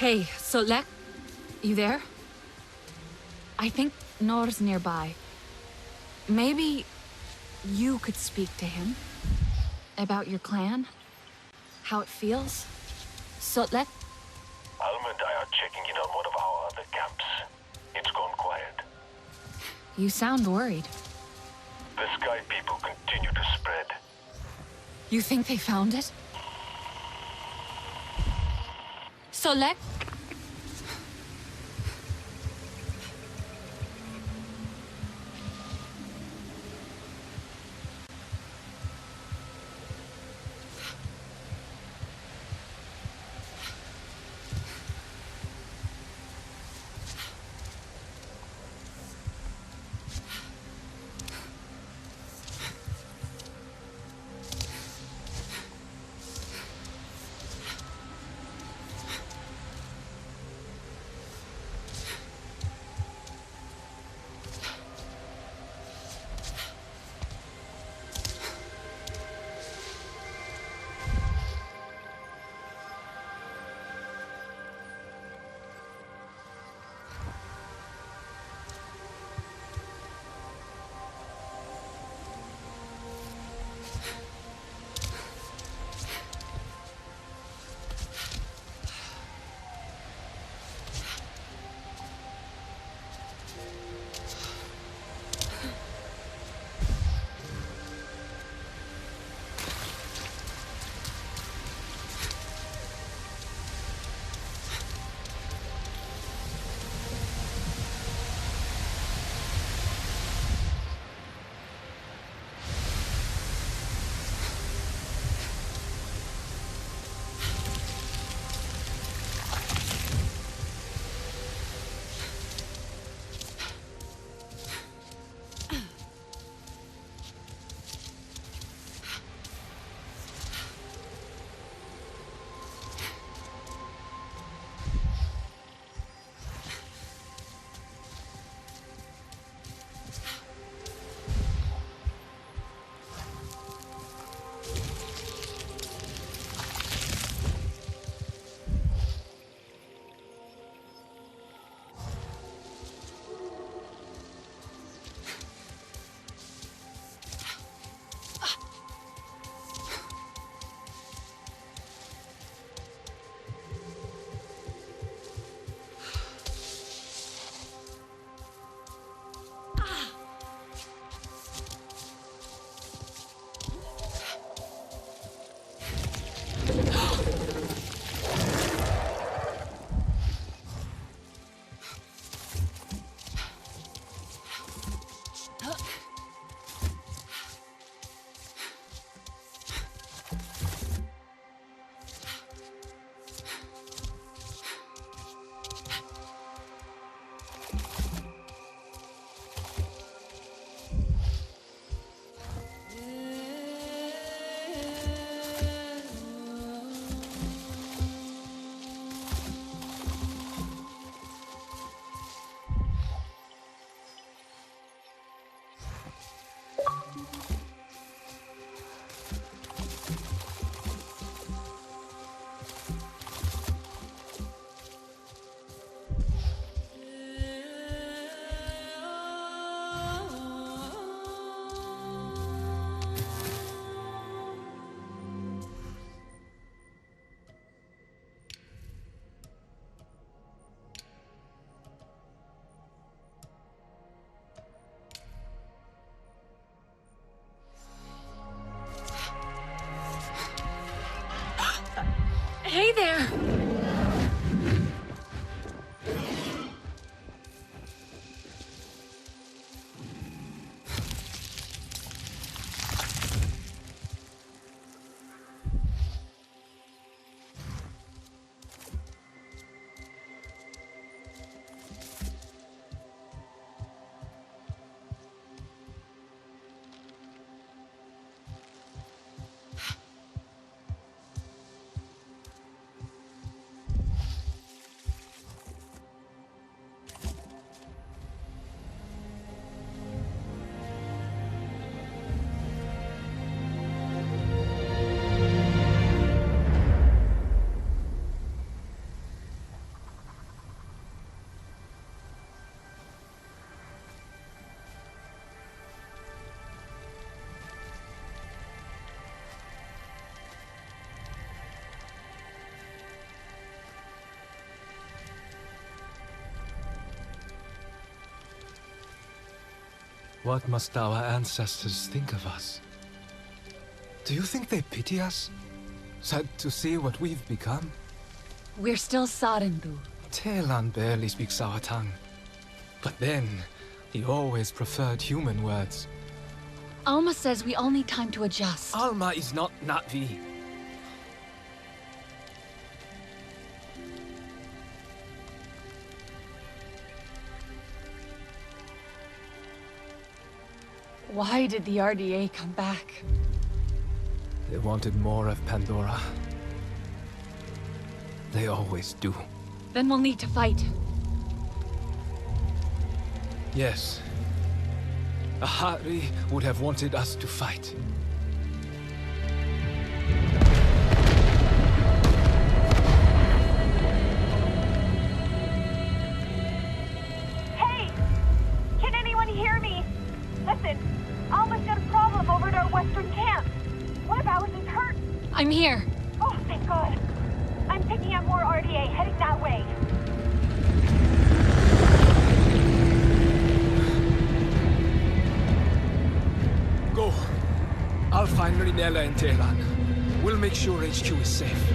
Hey, Sotlek, you there? I think Nor's nearby. Maybe you could speak to him about your clan, how it feels. Sotlek? Alma and I are checking in on one of our other camps. It's gone quiet. You sound worried. The Sky people continue to spread. You think they found it? Sotlek? What must our ancestors think of us? Do you think they pity us? Sad to see what we've become? We're still Sarendu. Telan barely speaks our tongue. But then, he always preferred human words. Alma says we all need time to adjust. Alma is not Na'vi. Why did the RDA come back? They wanted more of Pandora. They always do. Then we'll need to fight. Yes. Ahari would have wanted us to fight. Hey! Can anyone hear me? Listen, Alma's got a problem over at our western camp. One of ours is hurt. I'm here. Oh, thank God. I'm picking up more RDA heading that way. Go. I'll find Rinella and Telan. We'll make sure HQ is safe.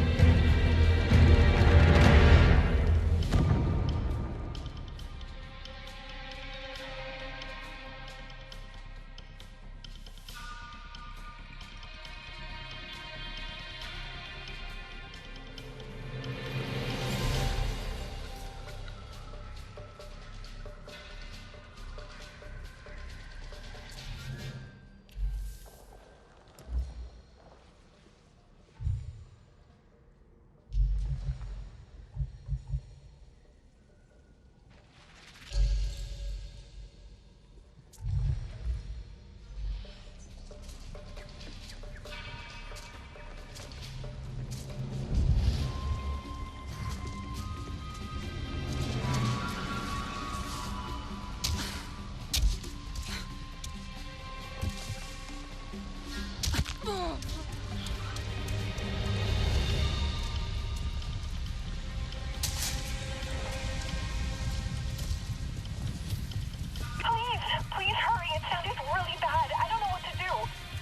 Please hurry. It sounded really bad. I don't know what to do.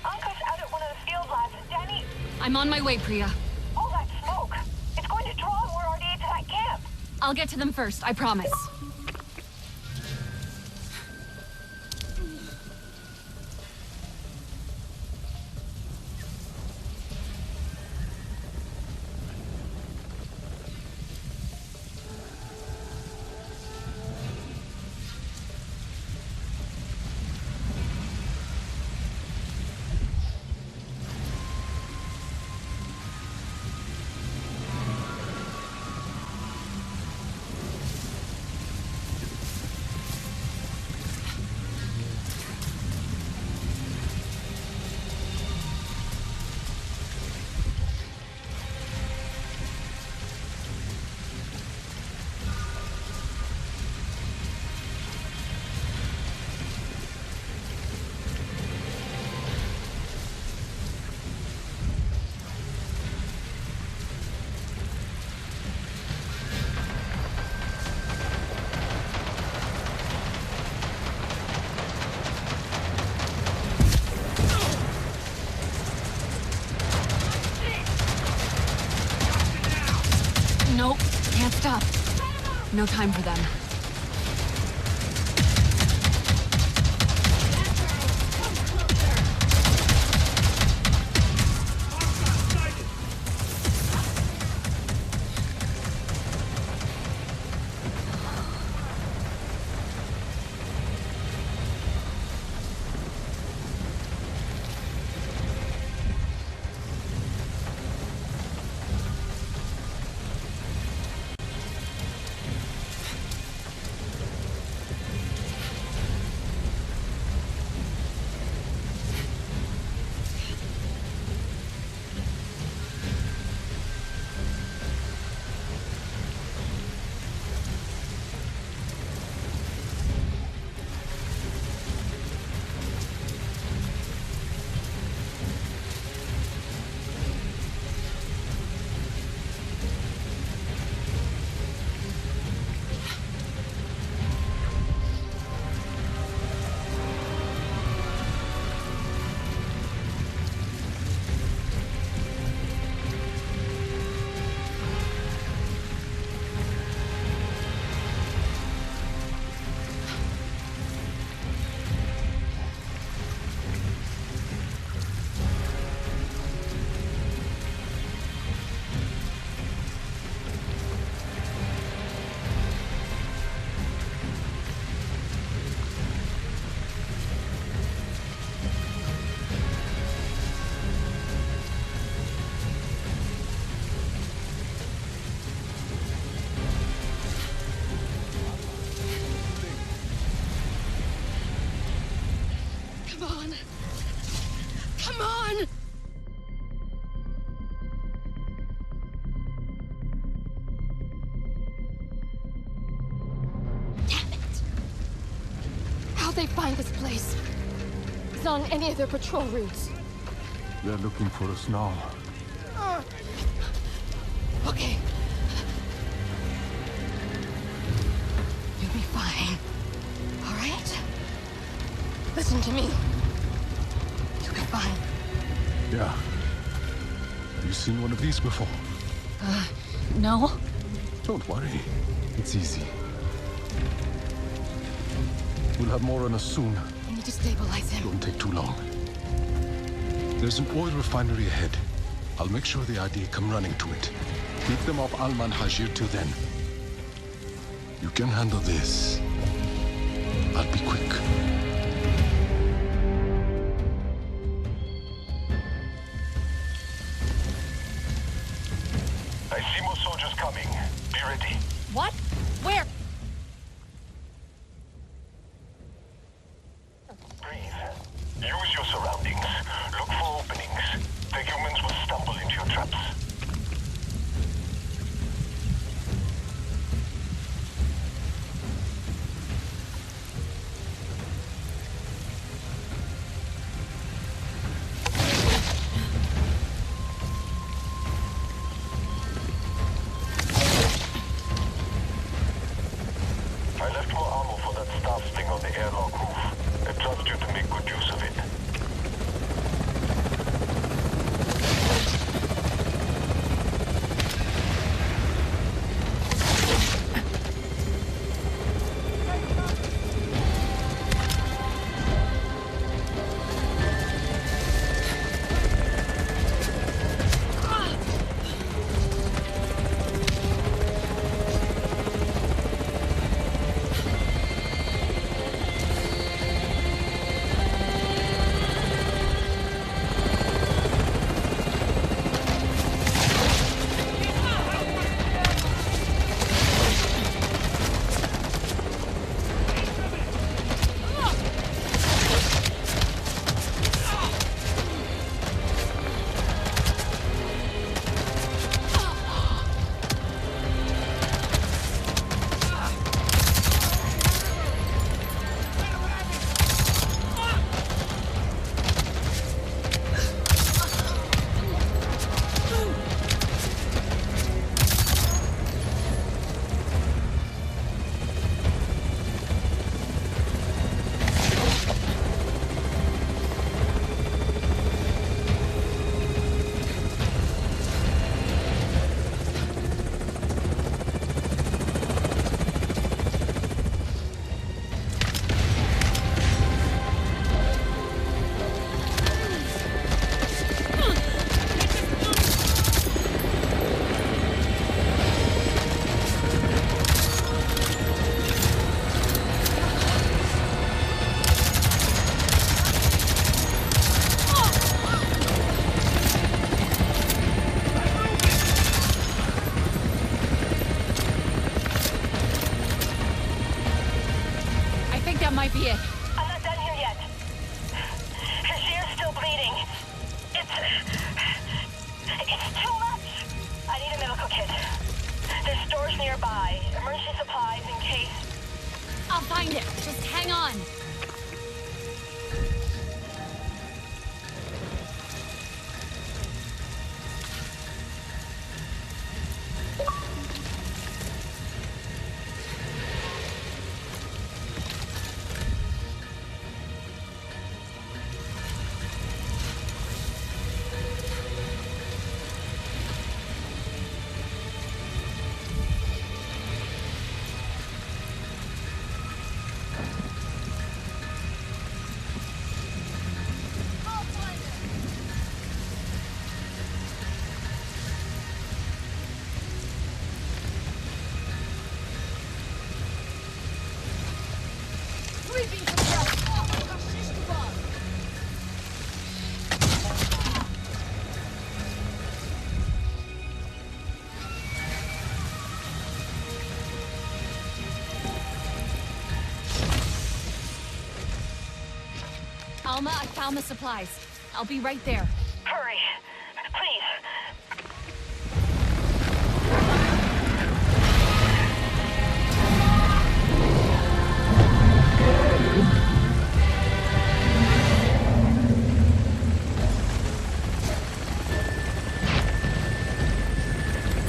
Anka's out at one of the field labs. Danny... I'm on my way, Priya. All that smoke. It's going to draw more RDA to that camp. I'll get to them first, I promise. Nope, can't stop. No time for them. Come on. Come on! Damn it! How'd they find this place? It's not on any of their patrol routes. They're looking for us now. Okay. You'll be fine. All right? Listen to me. You'll be fine. Yeah. You seen one of these before? No? Don't worry. It's easy. We'll have more on us soon. I need to stabilize him. Don't take too long. There's an oil refinery ahead. I'll make sure the ID come running to it. Keep them off Alman Hajir till then. You can handle this. I'll be quick. I see more soldiers coming. Be ready. What? Where? Breathe. Use your surroundings. Look for openings. The humans will stumble into your traps. I left more ammo for that staff thing on the airlock roof. I trust you to make good use of it. Might be it. I'm not done here yet. Hajir's still bleeding. It's too much. I need a medical kit. There's stores nearby. Emergency supplies in case. I'll find it. Just hang on. Alma, I found the supplies. I'll be right there. Hurry. Please.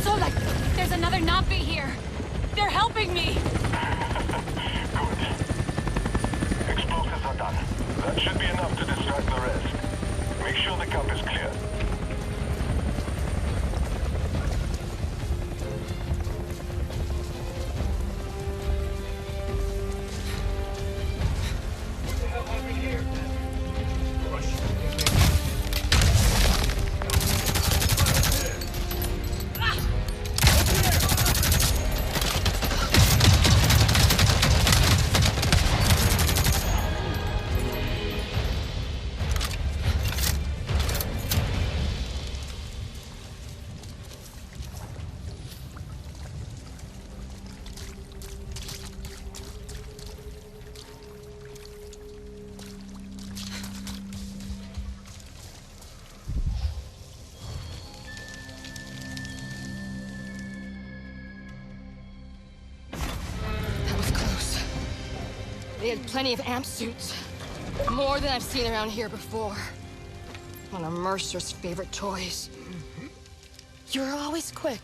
Solek, there's another Navi here. They're helping me. Good. Explosives are done. That should be enough to distract the rest. Make sure the camp is clear. They had plenty of amp suits. More than I've seen around here before. One of Mercer's favorite toys. You're always quick.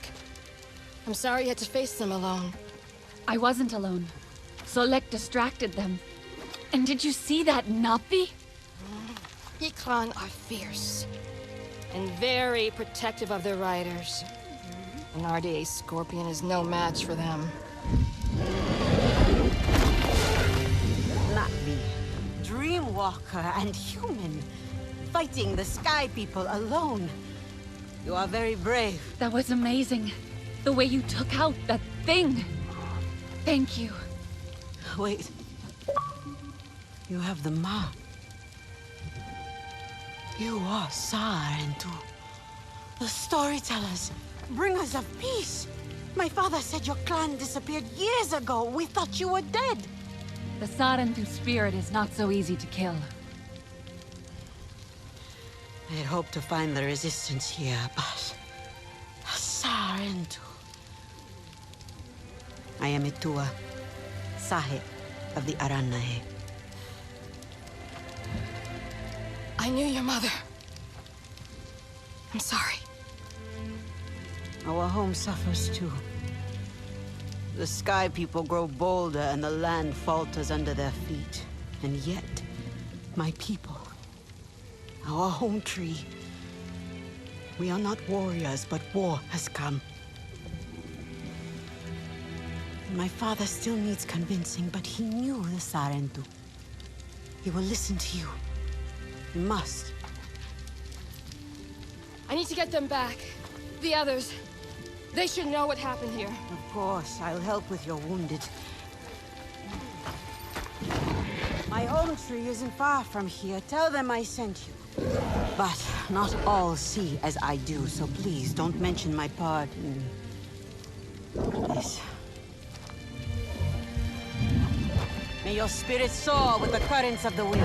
I'm sorry you had to face them alone. I wasn't alone. Solek distracted them. And did you see that Navi? Clan are fierce. And very protective of their riders. An RDA Scorpion is no match for them. Navi, Dreamwalker and human, fighting the Sky People alone. You are very brave. That was amazing. The way you took out that thing. Thank you. Wait. You have the map. You are Sarentu. The storytellers, bringers of peace. My father said your clan disappeared years ago. We thought you were dead. The Sarentu spirit is not so easy to kill. I had hoped to find the resistance here, but... Sarentu. I am Itua, Sahe of the Aranahe. I knew your mother. I'm sorry. Our home suffers too. The Sky People grow bolder and the land falters under their feet. And yet, my people, our Hometree, we are not warriors, but war has come. My father still needs convincing, but he knew the Sarentu. He will listen to you. He must. I need to get them back. The others. They should know what happened here. Of course, I'll help with your wounded. My Hometree isn't far from here. Tell them I sent you. But not all see as I do, so please don't mention my part in this. May your spirit soar with the currents of the wind.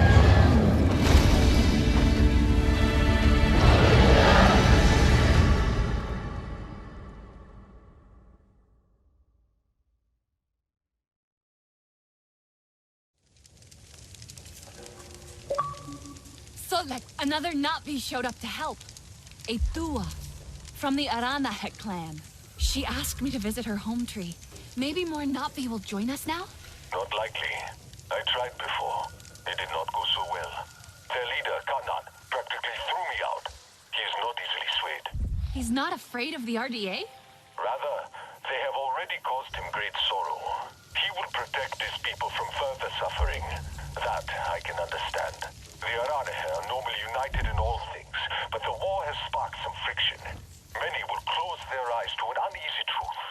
Solek, another Navi showed up to help. A Thua, from the Aranahe Clan. She asked me to visit her Hometree. Maybe more Navi will join us now? Not likely. I tried before. It did not go so well. Their leader, Kanan, practically threw me out. He is not easily swayed. He's not afraid of the RDA? Rather, they have already caused him great sorrow. He will protect his people from further suffering. That I can understand. The Aranahe are normally united in all things, but the war has sparked some friction. Many will close their eyes to an uneasy truth,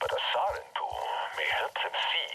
but a Sarentu may help them see.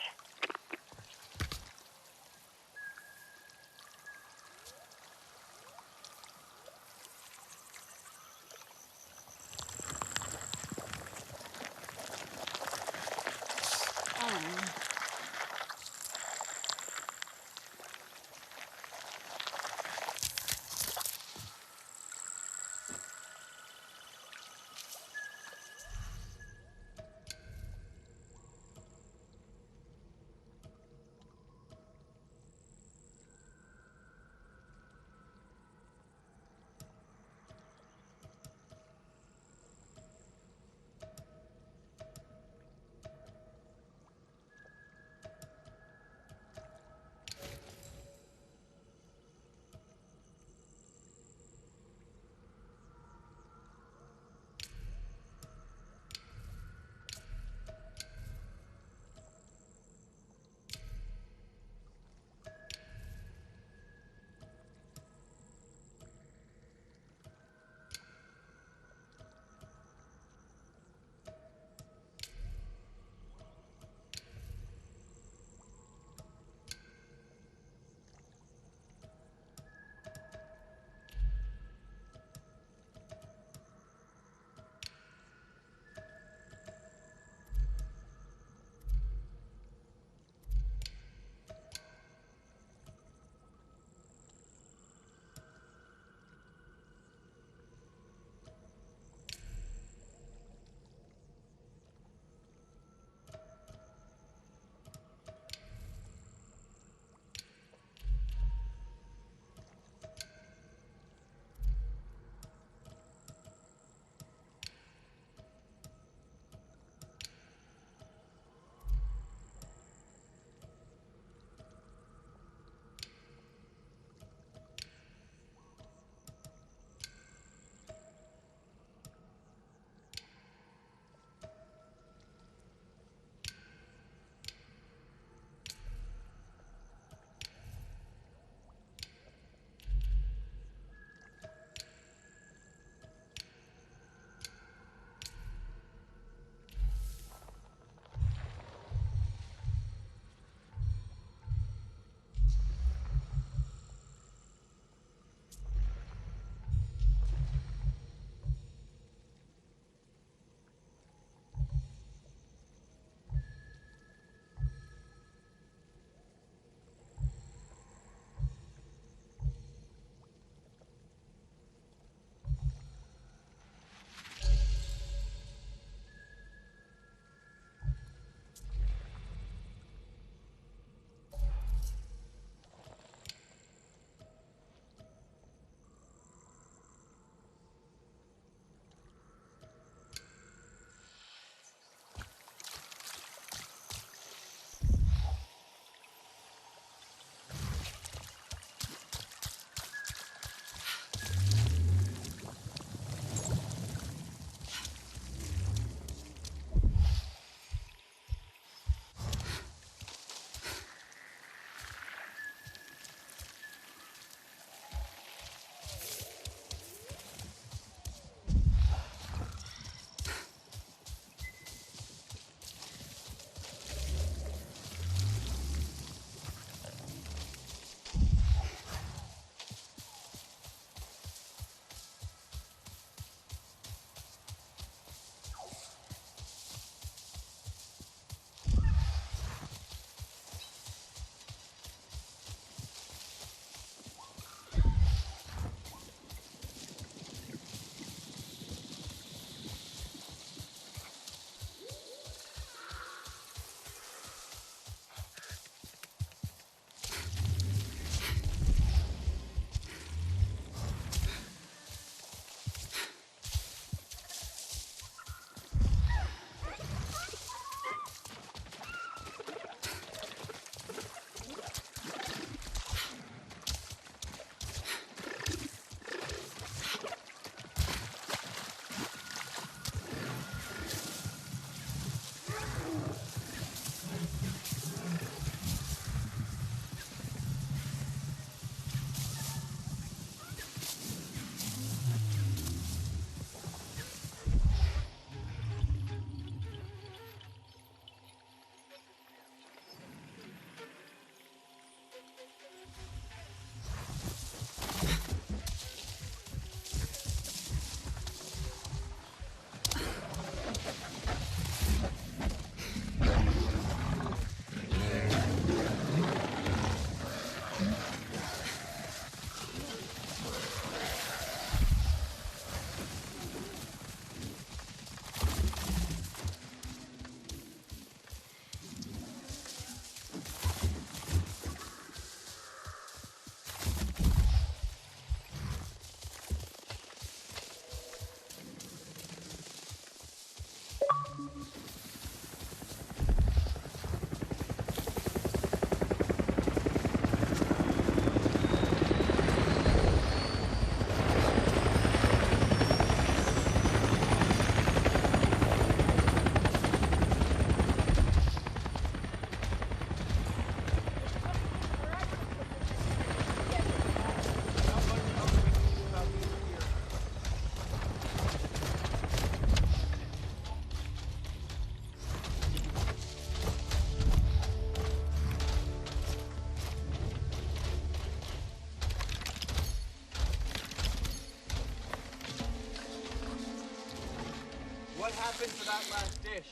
happened to that last dish?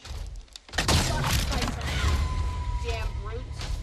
Fuck Tyson. Damn brutes.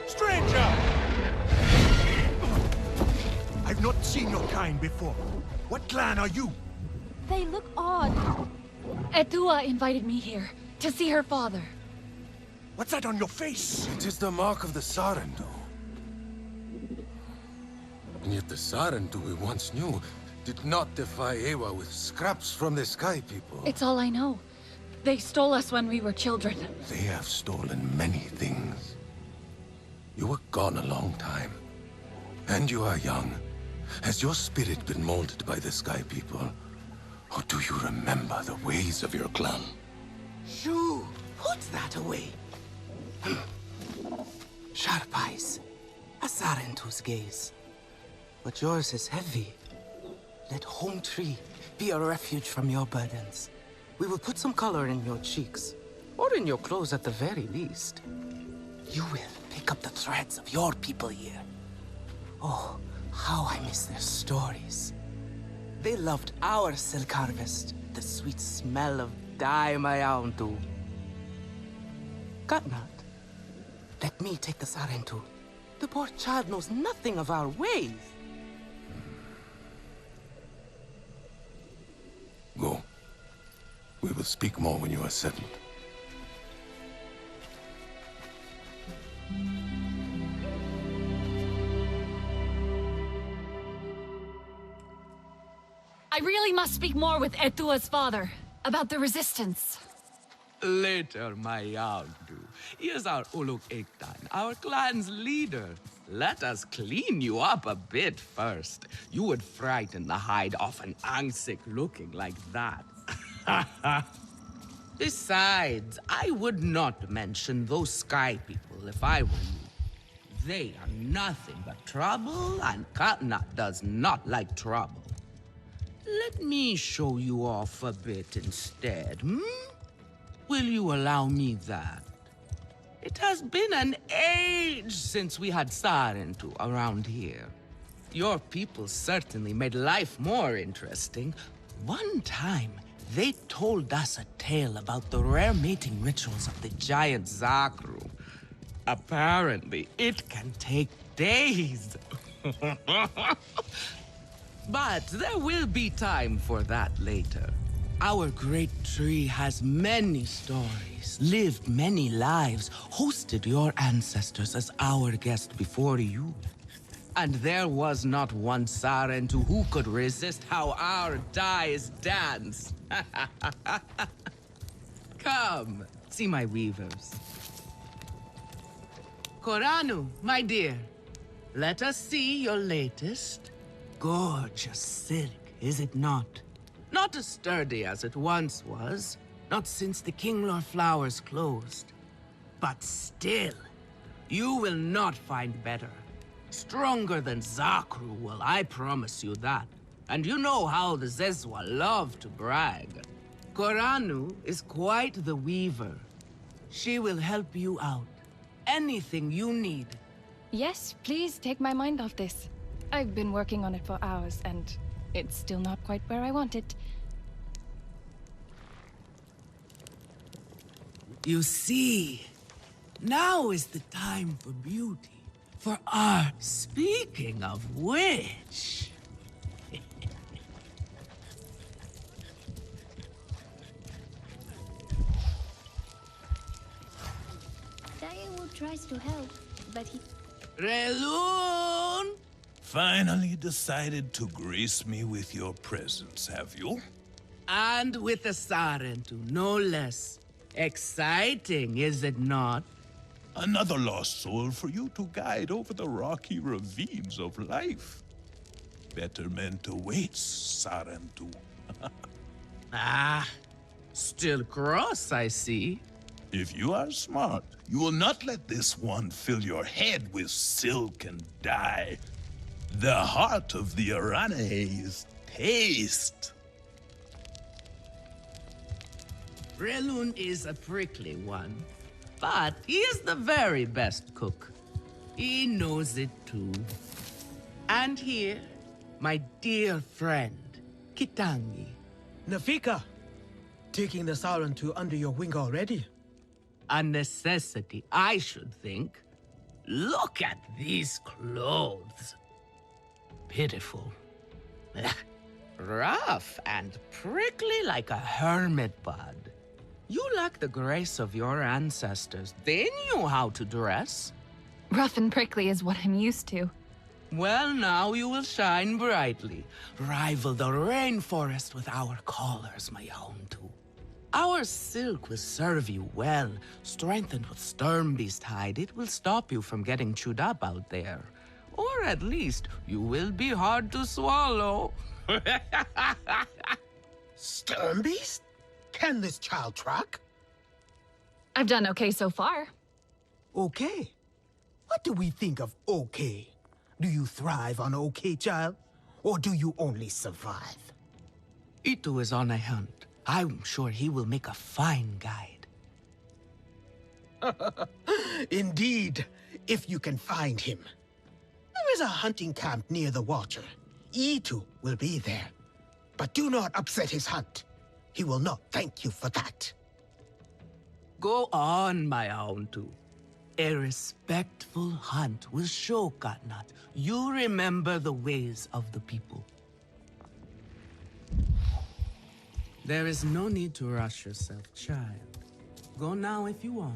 Stranger! I've not seen your kind before. What clan are you? They look odd. Etua invited me here to see her father. What's that on your face? It is the mark of the Sarentu. And yet the Sarentu we once knew did not defy Ewa with scraps from the Sky People. It's all I know. They stole us when we were children. They have stolen many things. You were gone a long time. And you are young. Has your spirit been molded by the Sky People? Or do you remember the ways of your clan? Shoo! Put that away. Sharp eyes. A Sarentu's gaze. But yours is heavy. Let Hometree be a refuge from your burdens. We will put some color in your cheeks. Or in your clothes at the very least. You will pick up the threads of your people here. Oh, how I miss their stories. They loved our silk harvest, the sweet smell of dye mayauntu. Katnat, let me take the Sarentu. The poor child knows nothing of our ways. Go. We will speak more when you are settled. I really must speak more with Etua's father about the resistance. Later, my Yaundu. Here's our Uluk Ektan, our clan's leader. Let us clean you up a bit first. You would frighten the hide off an Angsik looking like that. Besides, I would not mention those Sky People if I were you. They are nothing but trouble, and Katnat does not like trouble. Let me show you off a bit instead, hmm? Will you allow me that? It has been an age since we had Sarentu around here. Your people certainly made life more interesting. One time, they told us a tale about the rare mating rituals of the giant Zakru. Apparently, it can take days. But there will be time for that later. Our great tree has many stories, lived many lives, hosted your ancestors as our guest before you. And there was not one Sarentu who could resist how our dyes dance. Come, see my weavers. Koranu, my dear, let us see your latest. Gorgeous silk, is it not? Not as sturdy as it once was, not since the Kinglor flowers closed. But still, you will not find better. Stronger than Zakru will, I promise you that. And you know how the Zezwa love to brag. Koranu is quite the weaver. She will help you out. Anything you need. Yes, please take my mind off this. I've been working on it for hours, and it's still not quite where I want it. You see, now is the time for beauty. For art. Speaking of which... Daewoo tries to help, but he... Relun! Finally decided to grace me with your presence, have you? And with a Sarentu, no less. Exciting, is it not? Another lost soul for you to guide over the rocky ravines of life. Better meant awaits, Sarentu. Ah, still cross, I see. If you are smart, you will not let this one fill your head with silk and dye. The heart of the Aranahe is taste. Relun is a prickly one, but he is the very best cook. He knows it too. And here, my dear friend, Kitangi. Nafika, taking the Sarentu under your wing already? A necessity, I should think. Look at these clothes. Pitiful. Rough and prickly like a hermit bud. You lack the grace of your ancestors. They knew how to dress. Rough and prickly is what I'm used to. Well, now you will shine brightly. Rival the rainforest with our collars, my Hometree. Our silk will serve you well. Strengthened with Sturmbeast hide, it will stop you from getting chewed up out there. Or at least, you will be hard to swallow. Sturmbeast? Can this child track? I've done okay so far. Okay. What do we think of okay? Do you thrive on okay, child? Or do you only survive? Itu is on a hunt. I'm sure he will make a fine guide. Indeed, if you can find him. There is a hunting camp near the Watcher. Itu will be there. But do not upset his hunt. He will not thank you for that. Go on, my Hometree. A respectful hunt will show Katnat you remember the ways of the people. There is no need to rush yourself, child. Go now if you want,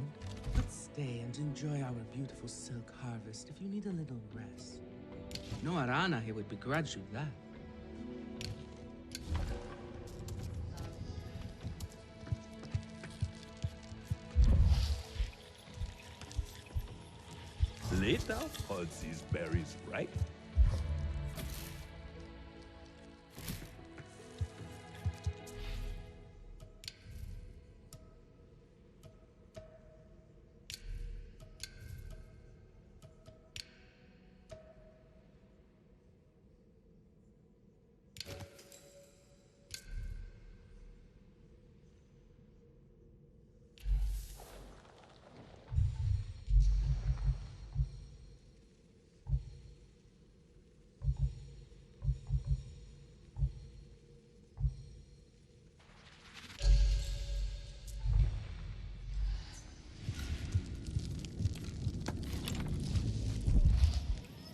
but stay and enjoy our beautiful silk harvest if you need a little rest. No Aranahe would begrudge you that. Late out odds these berries, right?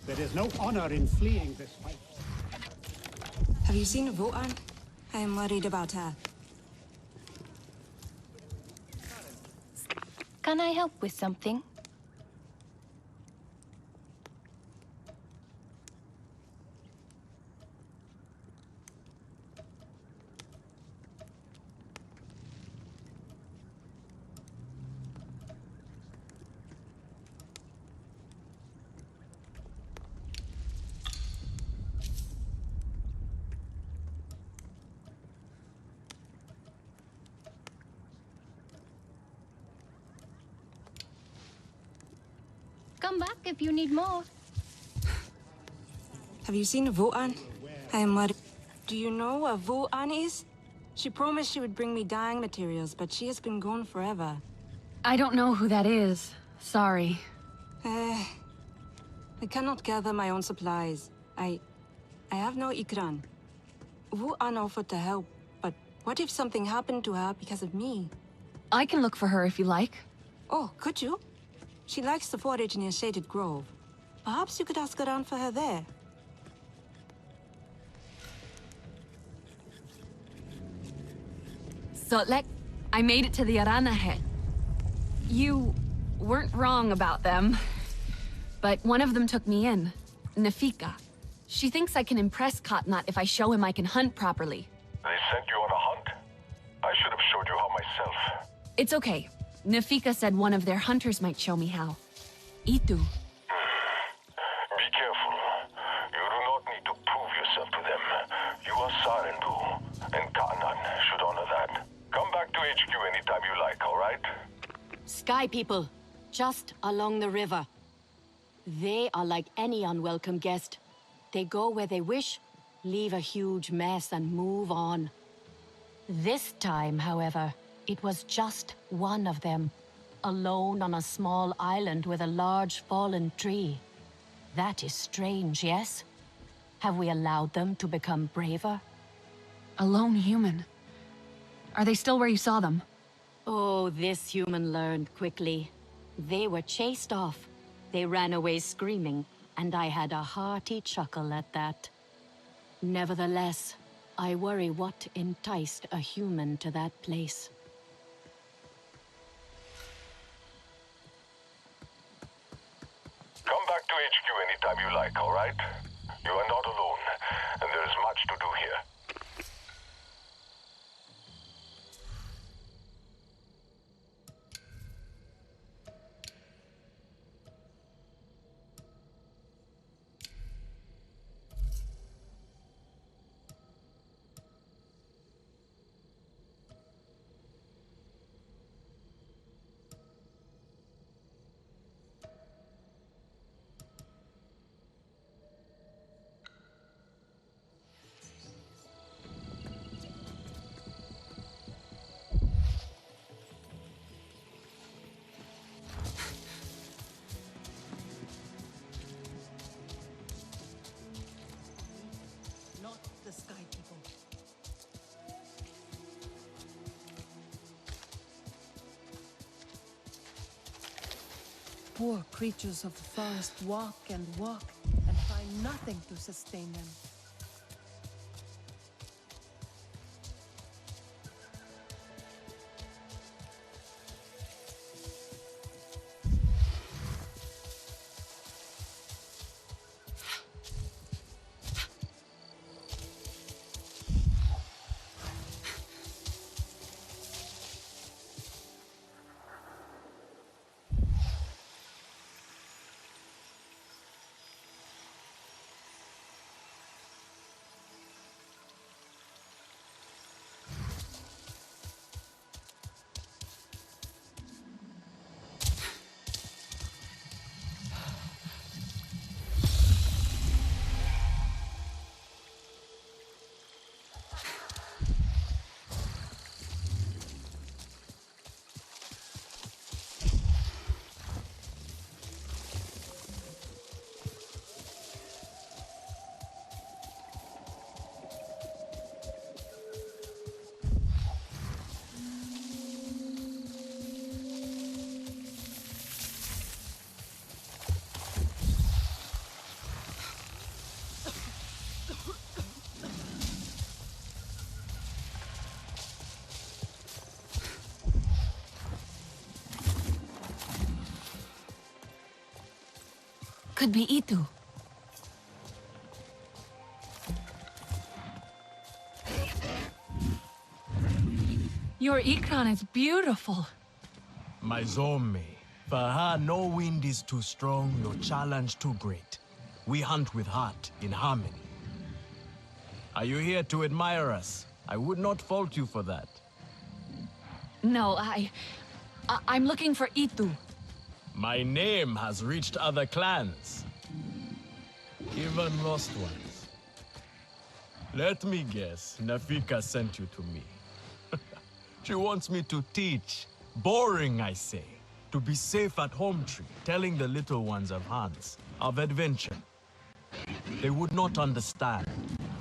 There is no honor in fleeing this fight. Have you seen Votan? I am worried about her. Can I help with something? Come back if you need more. Have you seen Vo'an? I am worried. Do you know what Vo'an is? She promised she would bring me dyeing materials, but she has been gone forever. I don't know who that is. Sorry. I cannot gather my own supplies. I have no ikran. Vo'an offered to help, but what if something happened to her because of me? I can look for her if you like. Oh, could you? She likes to forage near Shaded Grove. Perhaps you could ask around for her there. So, I made it to the Aranahe. You weren't wrong about them. But one of them took me in. Nafika. She thinks I can impress Katnat if I show him I can hunt properly. They sent you on a hunt? I should have showed you how myself. It's okay. Nafika said one of their hunters might show me how. Itu. Be careful. You do not need to prove yourself to them. You are Sarentu, and Katnat should honor that. Come back to HQ anytime you like, alright? Sky people, just along the river. They are like any unwelcome guest. They go where they wish, leave a huge mess, and move on. This time, however, it was just one of them, alone on a small island with a large fallen tree. That is strange, yes? Have we allowed them to become braver? A lone human. Are they still where you saw them? Oh, this human learned quickly. They were chased off. They ran away screaming, and I had a hearty chuckle at that. Nevertheless, I worry what enticed a human to that place. Come back to HQ anytime you like, alright? You are not alone, and there is much to do here. Not the Sky People. Poor creatures of the forest walk and find nothing to sustain them. could be Itu. Your Ikran is beautiful. My Zome, for her no wind is too strong, no challenge too great. We hunt with heart, in harmony. Are you here to admire us? I would not fault you for that. No, I'm looking for Itu. My name has reached other clans. Even lost ones. Let me guess, Nafika sent you to me. She wants me to teach. Boring, I say. To be safe at Hometree, telling the little ones of Hans, of adventure. They would not understand.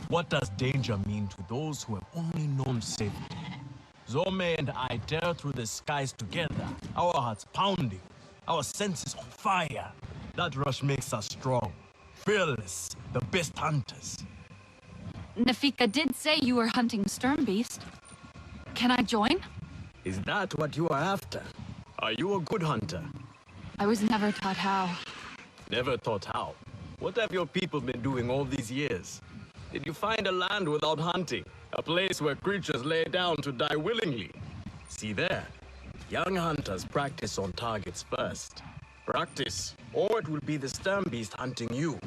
What does danger mean to those who have only known safety? Zome and I tear through the skies together, our hearts pounding, our senses on fire. That rush makes us strong, fearless, the best hunters. Nafika did say you were hunting Sternbeast. Can I join? Is that what you are after? Are you a good hunter? I was never taught how. Never taught how? What have your people been doing all these years? Did you find a land without hunting? A place where creatures lay down to die willingly? See there, young hunters practice on targets first. Practice, or it will be the Sternbeast hunting you.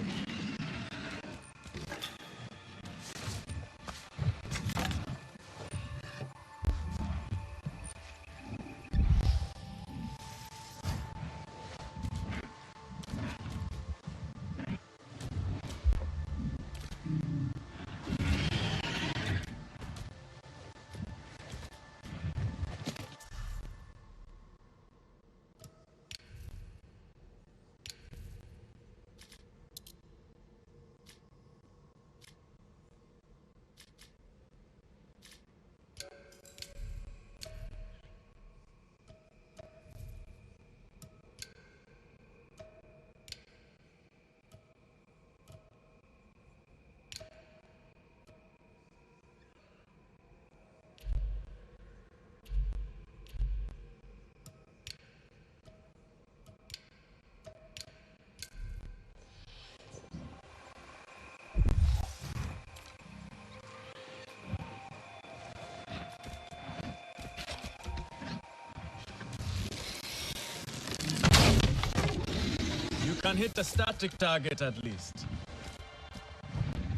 You can hit the static target at least.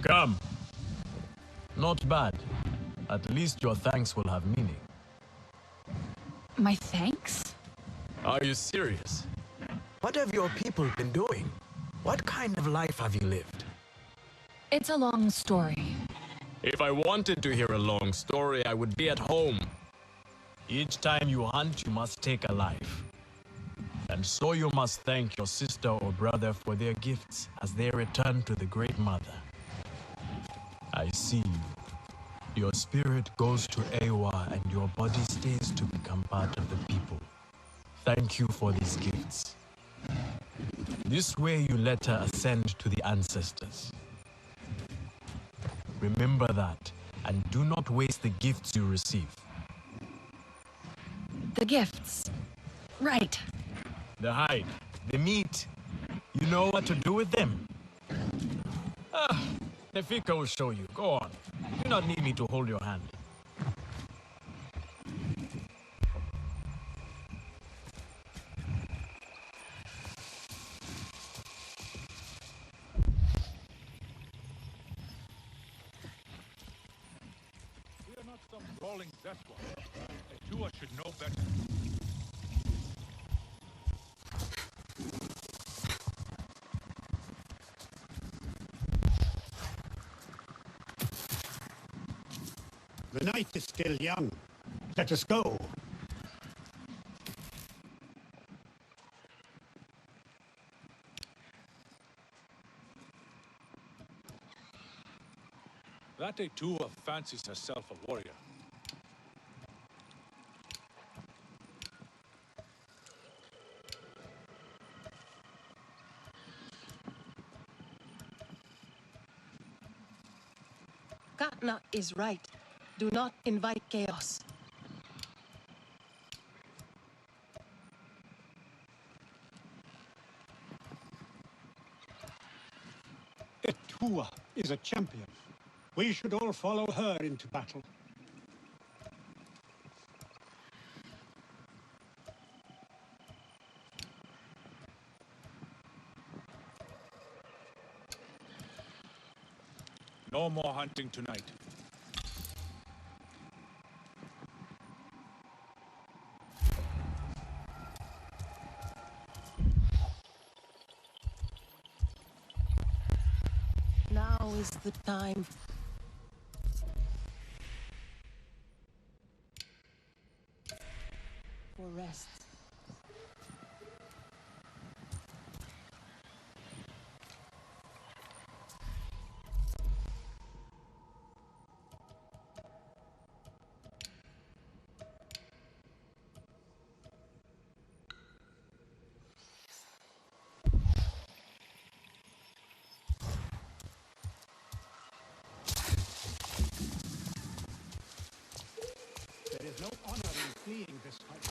Come. Not bad. At least your thanks will have meaning. My thanks? Are you serious? What have your people been doing? What kind of life have you lived? It's a long story. If I wanted to hear a long story, I would be at home. Each time you hunt, you must take a life. And so you must thank your sister or brother for their gifts as they return to the Great Mother. I see you. Your spirit goes to Ewa and your body stays to become part of the people. Thank you for these gifts. This way you let her ascend to the ancestors. Remember that, and do not waste the gifts you receive. The gifts. Right. The hide, the meat. You know what to do with them? Nefika will show you. Go on. You do not need me to hold your hand. We are not some brawling Zeswa. A Jua should know better. The night is still young. Let us go. That Etua fancies herself a warrior. Katna is right. Do not invite chaos. Hua is a champion. We should all follow her into battle. No more hunting tonight. Now is the time. For rest. There is no honor in fleeing this fight.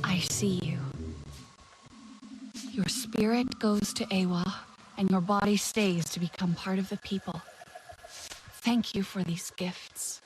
I see you. Your spirit goes to Ewa, and your body stays to become part of the people. Thank you for these gifts.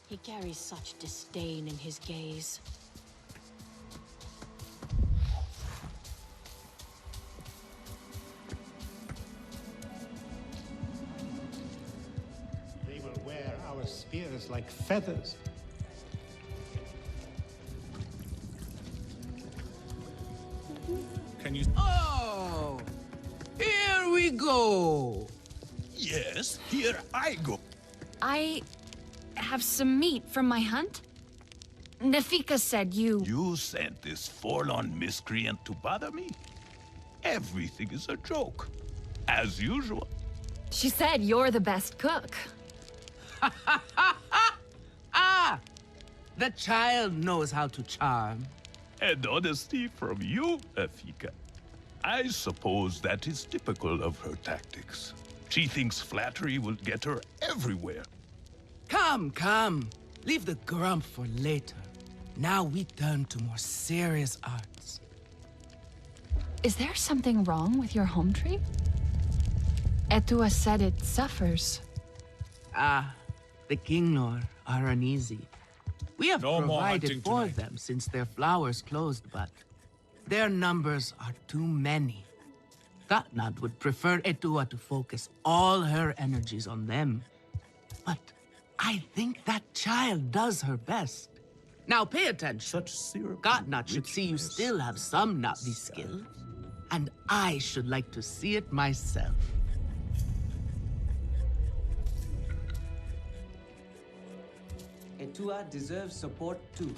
He carries such disdain in his gaze. They will wear our spears like feathers. Can you... Oh! Here we go! Yes, here I go. I have some meat from my hunt. Nafika said you... You sent this forlorn miscreant to bother me? Everything is a joke. As usual. She said you're the best cook. Ah! The child knows how to charm. And honesty from you, Afika. I suppose that is typical of her tactics. She thinks flattery will get her everywhere. Come, come. Leave the grump for later. Now we turn to more serious arts. Is there something wrong with your home tree? Etua said it suffers. Ah, the Kingnor are uneasy. We have No more provided hunting for tonight. them since their flowers closed, but their numbers are too many. Katnat would prefer Etua to focus all her energies on them. But I think that child does her best. Now pay attention. Katnat should see you still have some Navi skill. And I should like to see it myself. Etua deserves support too.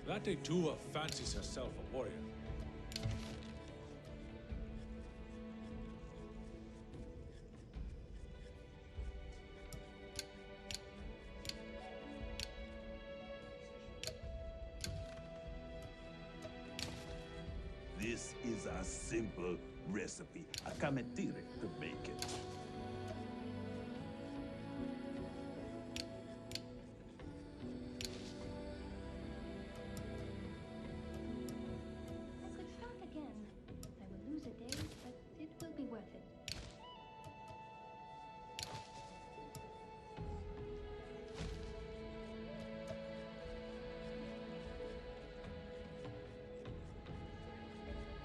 That Etua fancies herself a warrior. This is a simple recipe. A kametire to make it. I could start again. I will lose a day, but it will be worth it.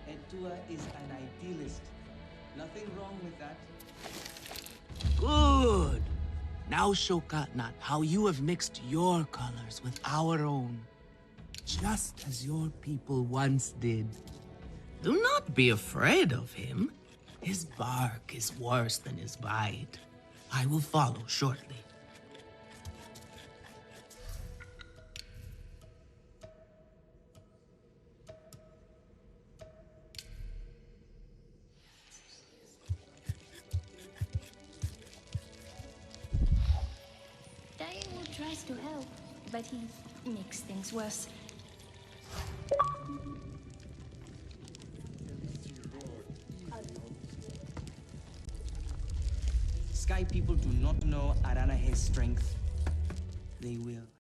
Etua is an idealist. Nothing wrong with that. Good. Now show Katnat how you have mixed your colors with our own. Just as your people once did. Do not be afraid of him. His bark is worse than his bite. I will follow shortly. Daewoo tries to help, but he makes things worse. Sky people do not know Aranahe's strength. They will.